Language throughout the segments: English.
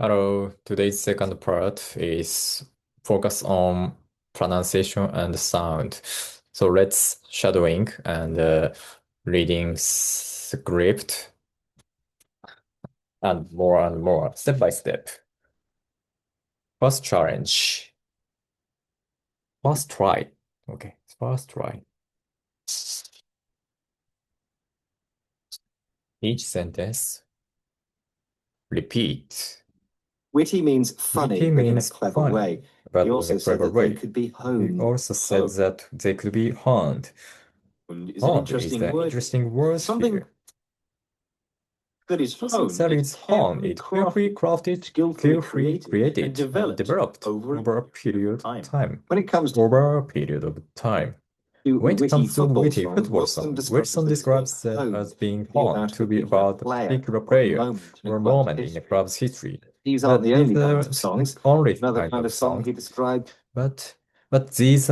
Hello, today's second part is focus on pronunciation and sound. So let's shadowing and reading script and more, step by step. First challenge, first try. Okay, first try. Each sentence, repeat. Witty means Witty funny, but in a means clever funny, way. but He in a also said clever that they way. could be He honed. also said that they could be honed. Honed is an Honed is interesting the word. interesting word Something here. that is Something honed, that it's is honed, carefully it's carefully crafted, carefully created, and developed over a period of time. When it comes Over a period of time. to When it witty comes to football witty songs, football song, Wilson Wilson describes describes them as them honed as being to be honed about a to be particular about a player particular or a player moment in a or club's moment in a history. club's history. These aren't But the these only kinds are of the songs. only Another kind kind of of song songs. he described But these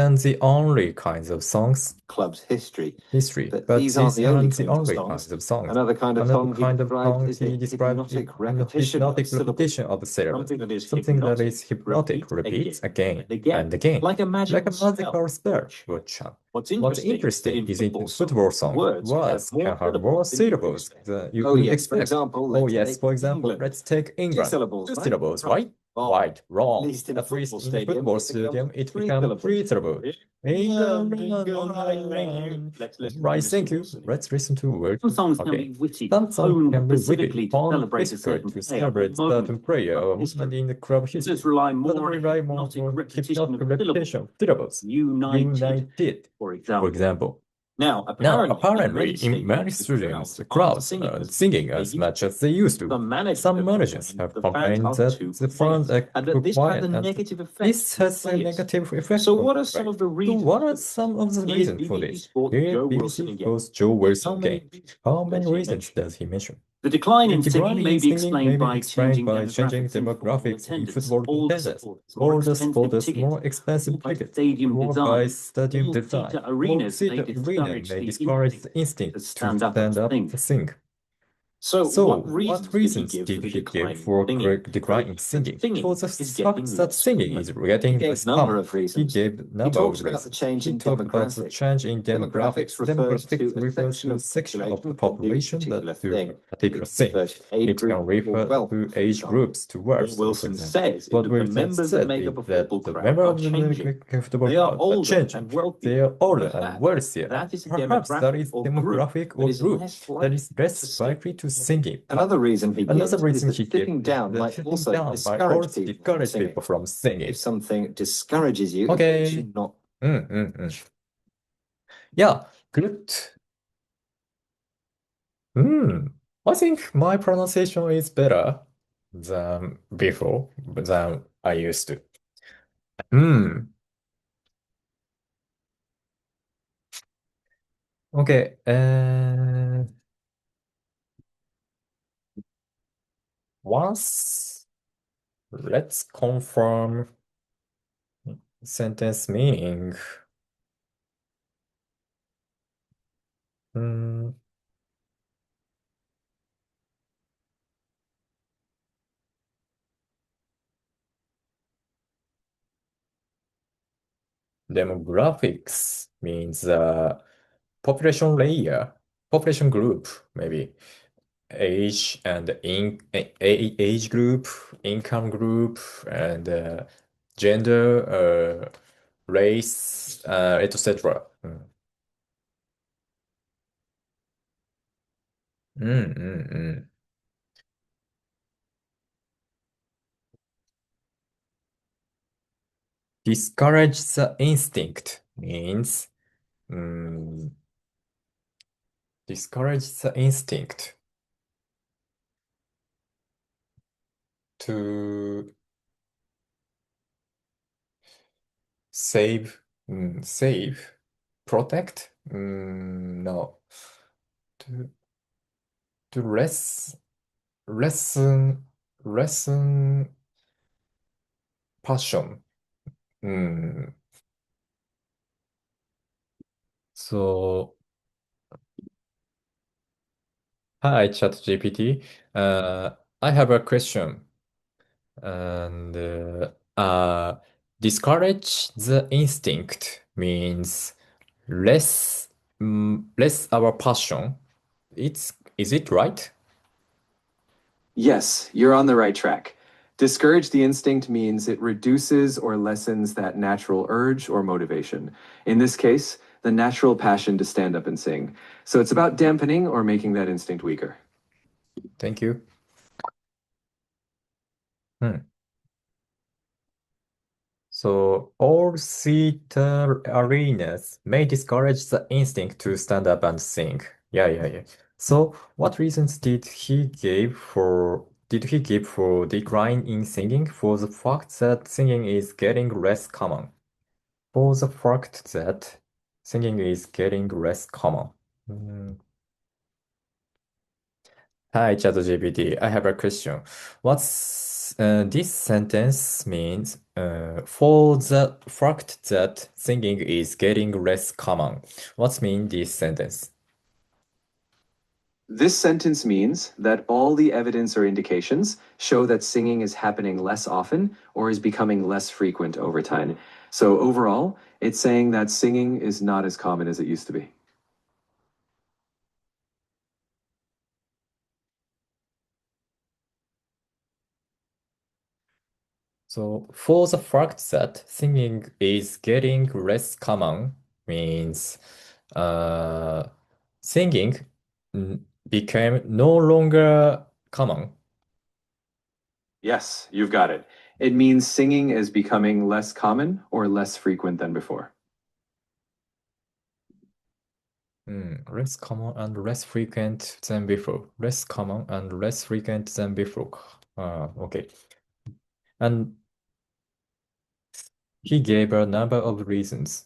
aren't the only kinds of songs club's history. history. But But these aren't these the only aren't the kinds of only songs. kinds of songs. Another kind of Another song he kind of described song is the he described hypnotic repetition of hypnotic syllables. repetition of the syllables. Something that is Hypnotic hypnotic repeats again again and again, and again, like a like a magical spell magical or spell or charm. charm. What's What's interesting is that interesting in is in football football songs, song, words words can have more than you would syllables expect. than you Oh would yes, for expect. example, Oh let's yes, take for example, England. let's take Two England. syllables, Two right? syllables, Right. right? Wrong. Right, At wrong. least in a At football least in the stadium, football it becomes stadium, it three becomes syllables. three syllables. England, Let's Let's listen to right, this thank you. once again. Let's listen to word. Some songs can Okay. be witty, Some song honed can be witty, specifically to fun, celebrate a whispered certain to player or celebrate moment certain player in or history. movement in the club Others history. rely But more on a rely more hypnotic on repetition hypnotic of repetition syllables. of syllables. United, United, for for example. example. Now, Now, apparently, in apparently, many in many stadiums, the stadiums, crowds the aren't crowds singing aren't as much singing as they as used much to. as they used to. Some managers Some have managers complained have the fans complained are that too the fans quiet are and that too this has quiet, a and negative effect this on has a players. negative effect So, on what are some play. of the So, reasons what are for this? some of the Here's reasons for BBC this? Sport Here, Joe Wilson BBC again. host Joe Wilson How many again. reasons How many does he reasons mention? does he mention? The decline The in decline singing may in be singing may explained be by explained changing by changing demographics in football demographics in attendance. football Older attendance. supporters, more Older expensive supporters, tickets, more expensive by tickets, stadium more by design. stadium All design. theatre All arenas may theater arena discourage may the discourage instinct the instinct to to stand up and stand up sing. to sing. So, So, what what reasons did he reasons give for did the he give decline in for singing? Well, declining that singing? It was singing the is fact getting that less singing common. is He getting gave less a number common. of He reasons. gave a He number talks of about the reasons. change He in talked about the demographics. change in demographics. Demographics refers Demographics to a refers section to a of the section of the population that do a population particular that do a thing. particular It can thing. refer to age It group can or refer wealth, to for age example. groups, to wealth, What for Wilson example. says is What that the Wilson members that said make is up a that football the crowd member are of changing. the football They are crowd are older changing. and They wealthier. are older and Perhaps wealthier. that is a Perhaps that demographic is or group demographic that or is group less that likely is to less sing. likely to sing in Another public. reason he Another gives is reason that he gives sitting is down that might sitting also down might discourage also people from discourage singing. people from If singing. something discourages you, it makes Okay. you not. Mm. Yeah, good. Mm. I think my pronunciation is better than before, than I used to. Mm. Okay. Once let's confirm sentence meaning. Mm. Demographics means population layer, population group, maybe age and age group, income group, and gender, race, etc. Mm. Discourage the instinct means mm, discourage the instinct to save, save, protect? No. To to lessen lessen passion. Mm. So, hi, ChatGPT. I have a question. And discourage the instinct means less our passion. Is it right? Yes, you're on the right track. Discourage the instinct means it reduces or lessens that natural urge or motivation. In this case, the natural passion to stand up and sing. So it's about dampening or making that instinct weaker. Thank you. Hmm. So all theater arenas may discourage the instinct to stand up and sing. Yeah. So what reasons did he give for decline in singing? For the fact that singing is getting less common. For the fact that singing is getting less common. Hmm. Hi, ChatGPT. I have a question. What's this sentence means for the fact that singing is getting less common? What's mean this sentence? This sentence means that all the evidence or indications show that singing is happening less often or is becoming less frequent over time. So overall, it's saying that singing is not as common as it used to be. So for the fact that singing is getting less common means uh, singing became no longer common. Yes, you've got it. It means singing is becoming less common or less frequent than before. Less common and less frequent than before. Less common and less frequent than before. Okay. And he gave a number of reasons.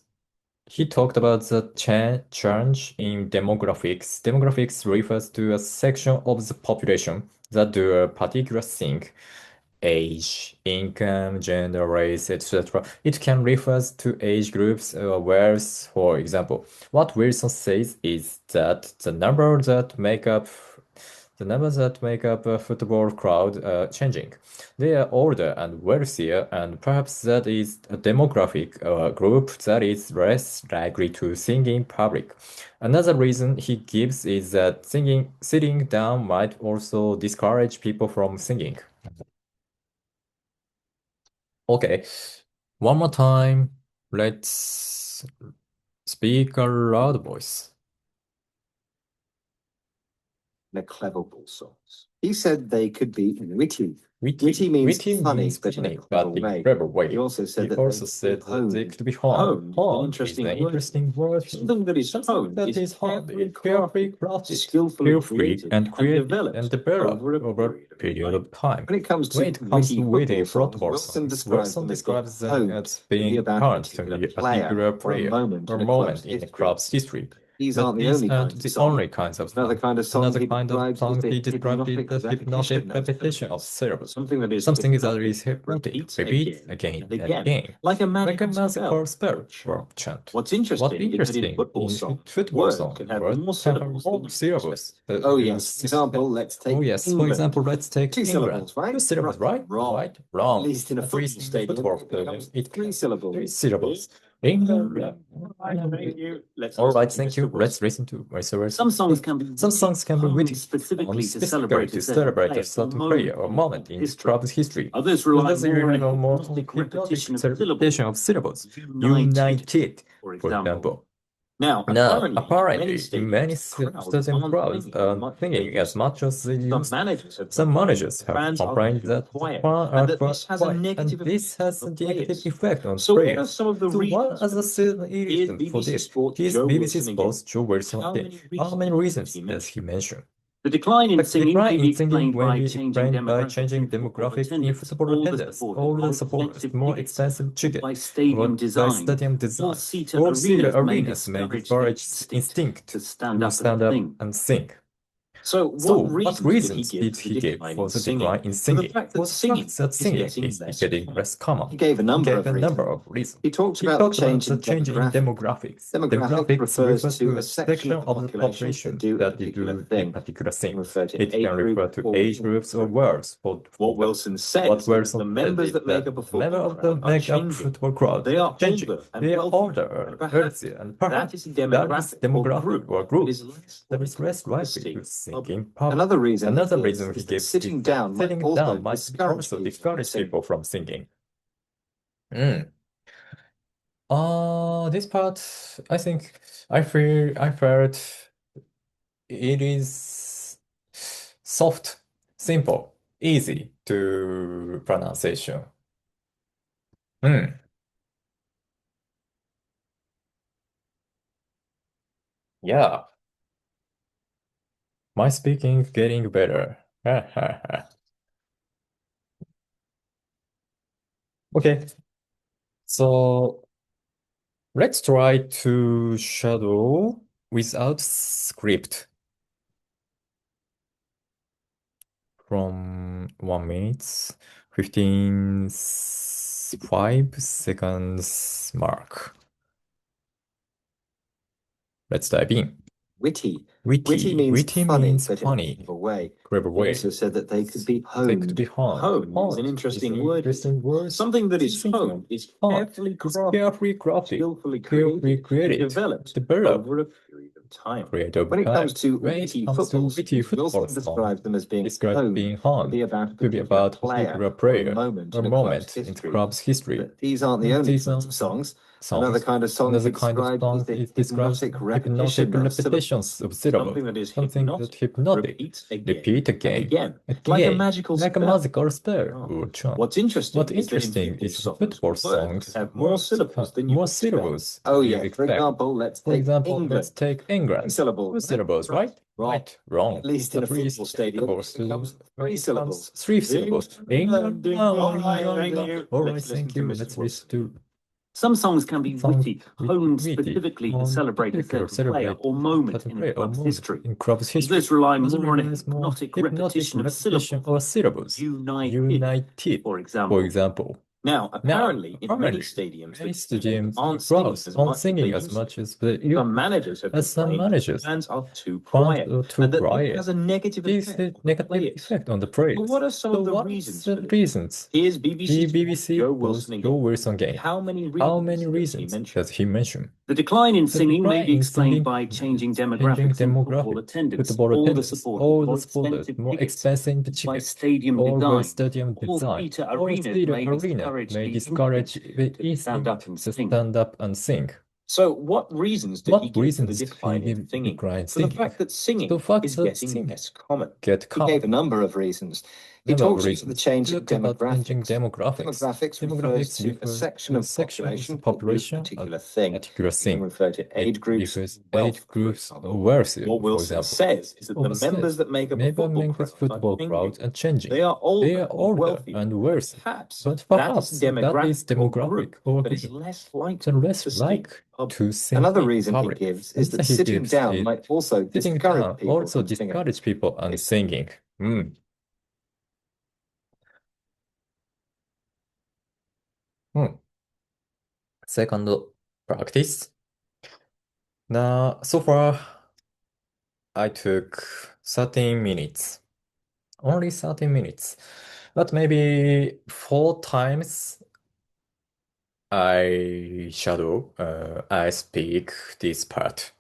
He talked about the change in demographics. Demographics refers to a section of the population that do a particular thing. Age, income, gender, race, etc. It can refer to age groups or wealth, for example. What Wilson says is that the numbers that make up a football crowd are changing. They are older and wealthier, and perhaps that is a demographic group that is less likely to sing in public. Another reason he gives is that sitting down might also discourage people from singing. Okay, one more time. Let's speak a loud voice. They're clever ball songs. He said they could be witty. Witty means funny, but in a clever way. He also said that they could be home. Home is an interesting word. Something that is home Is home, carefully crafted, skillfully created, and developed over a period of time. When it comes to witty football songs, Wilson describes them as being current to be a particular player or moment in the club's history. These aren't the only kinds of songs. Another kind of song Another he kind of describes song is he the hypnotic repetition of syllables. Something that is Something that is hypnotic, repeat again and again, like a like a magical spell spell or chant. What's interesting is that in football song, can have word more can have syllables. more syllables. Oh yes, for example, let's take For example, let's take Two England. syllables, right? Two syllables, right? Wrong. Right? Wrong. At least in a At least in the football football stadium, stadium, it becomes three syllables. three syllables. England. All right, thank you. Let's listen to voiceovers. Some songs can be witty, specifically to specifically celebrate a certain player or moment in the club's history. Others rely Others more rely on more on hypnotic repetition repetition of syllables. United, For for example. Now, Now, apparently, apparently, in many crowds certain crowds aren't are singing as much as they Some used. managers have Some managers have fans are complained too that quiet, fans and are that this has a quiet, negative and this has a on negative players. effect on So what are players. some of the So what reasons are for the this? Here's reasons for BBC this? Sports Here's Joe BBC Wilson again. Sports Joe Wilson How again. many How many reasons he does he mention? The decline in The singing decline may be in singing explained may by be changing explained by demographics changing in football demographics in attendance. football attendance. All the supporters, more expensive ticket, by stadium design. stadium design. All Theater theatre arenas may discourage instinct to stand up and sing. and sing. So what reasons did he give for the decline in For the singing? fact For that the fact singing that is singing getting is less getting common. less common. He gave a number of reasons. He talked He about talked the about change the in change in demographics. Demographics refers to a section of the population that do a particular thing. Refer to It age can refer group to or age groups or words. What Wilson says What is Wilson the members said that is make up a member football of the crowd are make up changing. football crowd They are changing. older and They are wealthier, older, and perhaps wealthier, and perhaps that is a that is demographic or group that is less likely that is less likely to to sing sing in public. Another reason Another he reason gives he is that gives sitting is that down sitting might also down might discourage also people discourage from people from singing. Mm. This part, I think I felt it is soft, simple, easy to pronunciation. Mm. Yeah, my speaking getting better. Okay, so let's try to shadow without script from 1 minute, 5 seconds mark. Let's dive in. Witty. Witty means funny, but funny. in a clever way. Clever He way. also said that they could be They could honed. be honed. Hone is an interesting word. Something that is honed is carefully crafted, skillfully created, and developed over a period of time. When it comes to witty football songs, Wilson describes them as being honed, to be about a particular player or a moment in a club's history. But these aren't the only sorts of songs. Another kind of song he described is the hypnotic repetitions of syllables. Something that is Something that hypnotic. repeat again Repeat again. like a magical Like a spell. magical spell Oh. or charm. What's interesting What interesting is that in football songs, songs have more syllables than you more expect. syllables Oh than you yeah, for expect. example, let's take England. England. 3 syllables. Two syllables, right? Wrong. Right, wrong. At least in a football stadium, it becomes 3 syllables. 3 syllables. England. All right, All right, thank you. Let's listen to Some songs can be witty, honed witty, specifically to honed celebrate a specifically certain player or moment in a club's history. in club's history. This rely more on a Relies more hypnotic repetition of syllables. or syllables. United, for example. Now, apparently, in many stadiums, the stadiums aren't singing as much as they used. Some managers have complained that fans are too quiet, and that this has a negative effect on the players. But what are some of the reasons for this? Here's BBC Joe Wilson again. How many reasons does he mention? The decline in singing may be explained by changing demographics in football attendance. All the supporters, more expensive tickets, by stadium design. All theatre arenas may discourage the stand up and sing. So what reasons did he give for the decline in singing? For the fact that singing is getting less common. He gave a number of reasons. He talks about the change in demographics. Demographics refers to a section of population a particular thing. It can refer to age groups, or wealth. What Wilson says is that the members that make up a football crowd are changing. They are older and wealthy. Perhaps that is demographic or that is less likely to sing. Another reason he gives is that sitting down might also discourage people and singing. Second practice. Now, so far, I took 13 minutes. Only 13 minutes. But maybe 4 times I speak this part.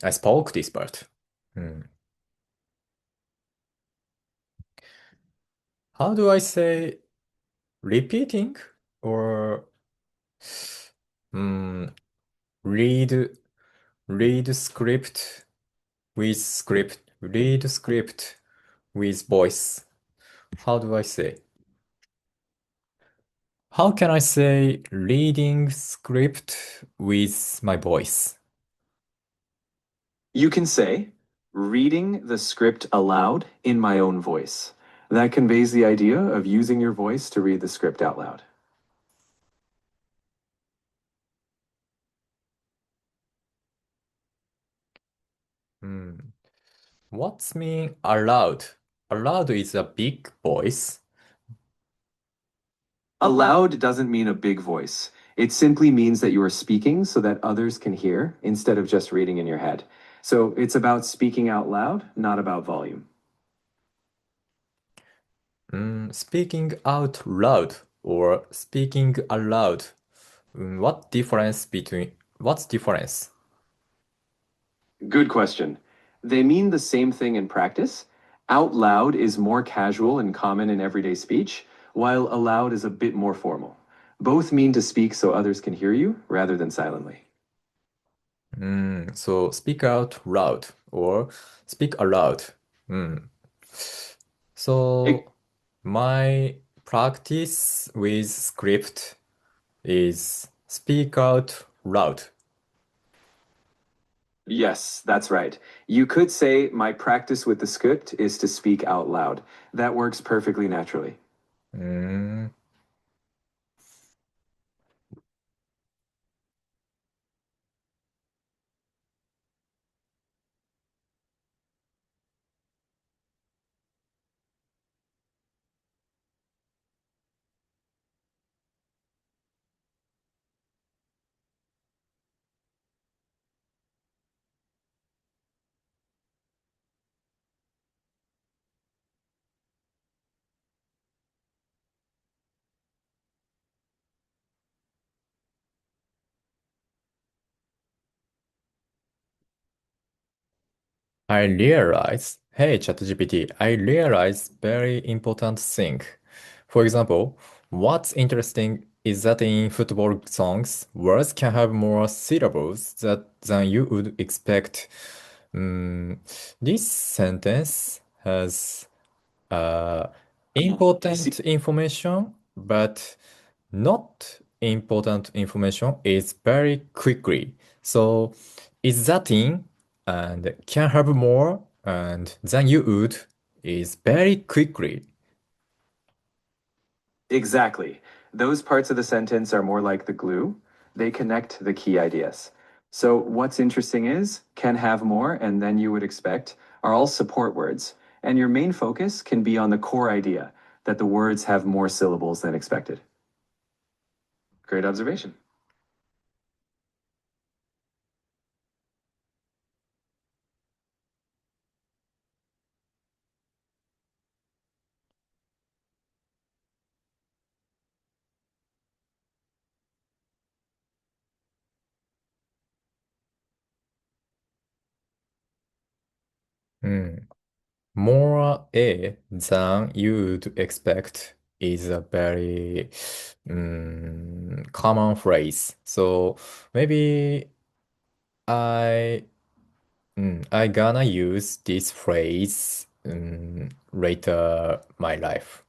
I spoke this part. How do I say repeating or read script read script with voice? How do I say? How can I say reading script with my voice? You can say, reading the script aloud in my own voice. That conveys the idea of using your voice to read the script out loud. What's mean aloud? Aloud is a big voice. Aloud doesn't mean a big voice. It simply means that you are speaking so that others can hear instead of just reading in your head. So it's about speaking out loud, not about volume. Speaking out loud or speaking aloud. What's difference? Good question. They mean the same thing in practice. Out loud is more casual and common in everyday speech, while aloud is a bit more formal. Both mean to speak so others can hear you rather than silently. So speak out loud or speak aloud. Mm. It, So my practice with script is speak out loud. yes, that's right. You could say, my practice with the script is to speak out loud. That works perfectly naturally. Mm, hey ChatGPT, I realize very important thing. For example, what's interesting is that in football songs, words can have more syllables than you would expect. Mm, this sentence has uh, important information, but not important information is very quickly. So is that in and can have more and than you would is very quickly. Exactly. Those parts of the sentence are more like the glue. They connect the key ideas. So, what's interesting is can have more and then you would expect are all support words. And your main focus can be on the core idea that the words have more syllables than expected. Great observation. Mm. More A than you'd expect is a very common phrase. So maybe I I gonna use this phrase later my life.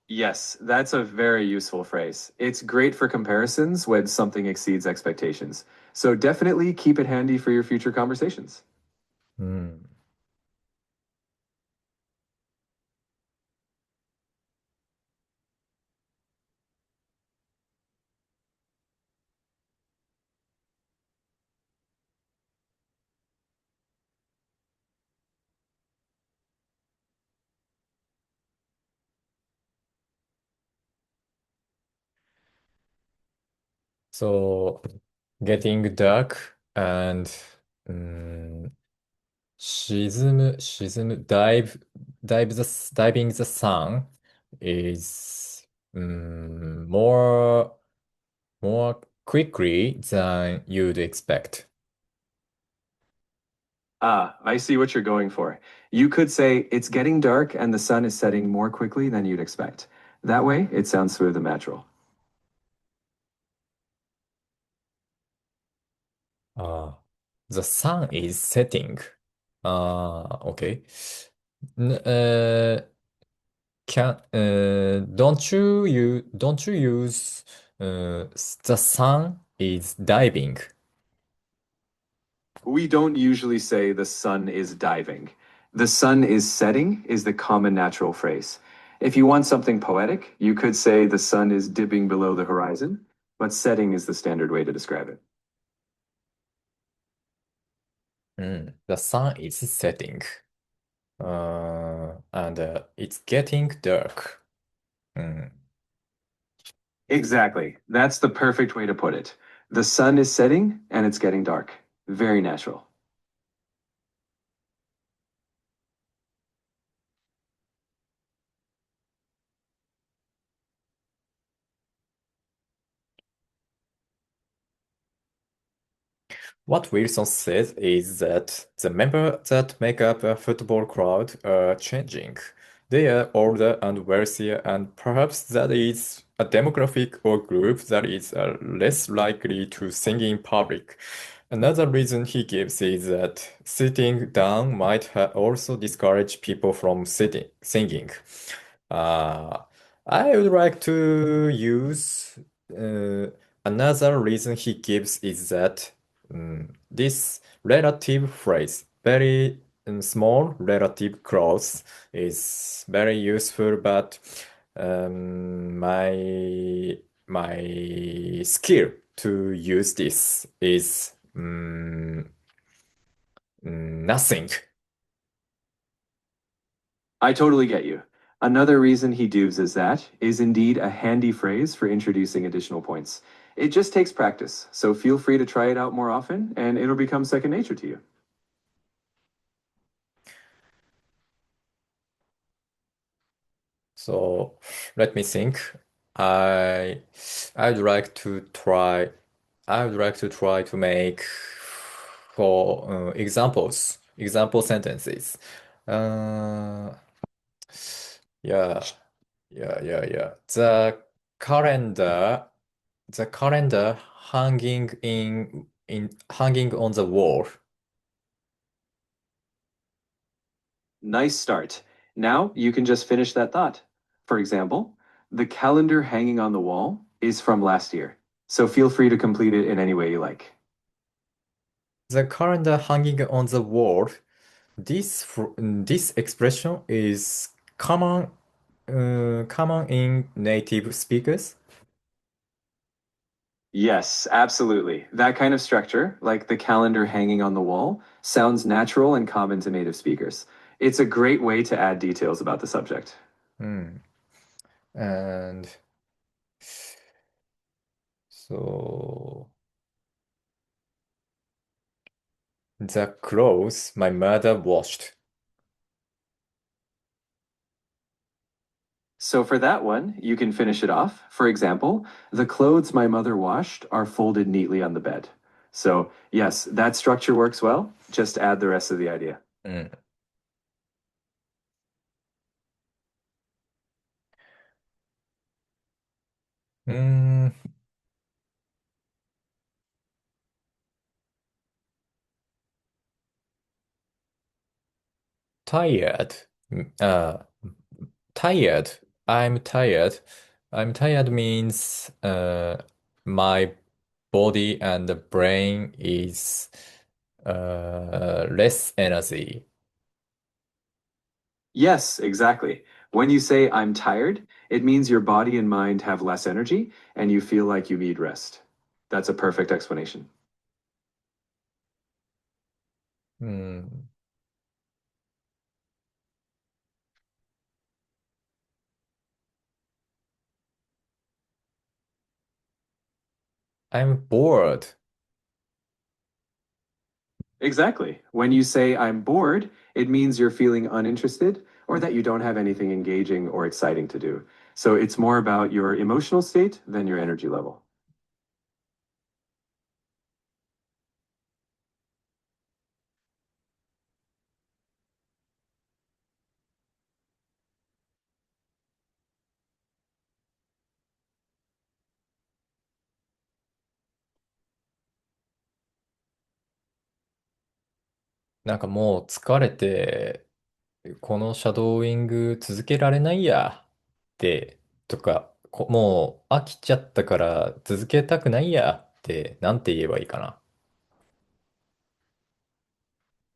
Yes, that's a very useful phrase. It's great for comparisons when something exceeds expectations. So, definitely keep it handy for your future conversations. うん。So getting dark and うんdiving the sun is more quickly than you'd expect. Ah, I see what you're going for. You could say, it's getting dark and the sun is setting more quickly than you'd expect. That way, it sounds smooth and natural. Ah, the sun is setting. Okay. N can don't you use the sun is diving? We don't usually say the sun is diving. The sun is setting is the common natural phrase. If you want something poetic, you could say the sun is dipping below the horizon, but setting is the standard way to describe it. The sun is setting. And it's getting dark. うん。Exactly. That's the perfect way to put it. The sun is setting and it's getting dark. Very natural. What Wilson says is that the members that make up a football crowd are changing. They are older and wealthier, and perhaps that is a demographic or group that is less likely to sing in public. Another reason he gives is that sitting down might also discourage people from singing. Uh, I would like to use another reason he gives is that this relative phrase, very small relative clause, is very useful, but my skill to use this is nothing. I totally get you. Another reason he doobs that is indeed a handy phrase for introducing additional points. It just takes practice, so feel free to try it out more often and it'll become second nature to you. So let me think. I I'd like to try I would like to try to make for example sentences. Uh, yeah, yeah. Calendar, the calendar hanging on the wall. Nice start. Now you can just finish that thought. For example, the calendar hanging on the wall is from last year, so feel free to complete it in any way you like. The calendar hanging on the wall. This expression is common in native speakers. Yes, absolutely. That kind of structure, like the calendar hanging on the wall, sounds natural and common to native speakers. It's a great way to add details about the subject. Hmm. And so the clothes my mother washed. So for that one, you can finish it off. For example, the clothes my mother washed are folded neatly on the bed. So yes, that structure works well. Just add the rest of the idea. うん。うーん tired. Tired. I'm tired. I'm tired means my body and the brain is less energy. Yes, exactly. When you say I'm tired, it means your body and mind have less energy and you feel like you need rest. That's a perfect explanation. うん。I'm bored. Exactly. When you say I'm bored, it means you're feeling uninterested or that you don't have anything engaging or exciting to do. So it's more about your emotional state than your energy level. なんかもう疲れて、このシャドーイング続けられないやって、とか、もう飽きちゃったから続けたくないやって、なんて言えばいいかな。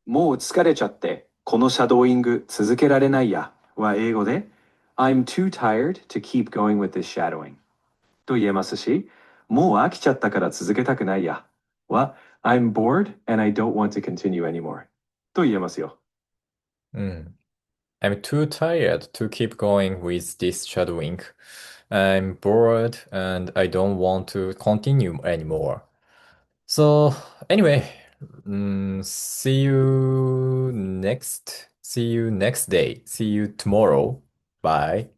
もう疲れちゃって、このシャドーイング続けられないやは英語で I'm too tired to keep going with this shadowing と言えますし、もう飽きちゃったから続けたくないやは I'm bored and I don't want to continue anymore. と言えますよ。Mm. I'm too tired to keep going with this shadowing. I'm bored and I don't want to continue anymore. So, anyway, see you next day. See you tomorrow. Bye.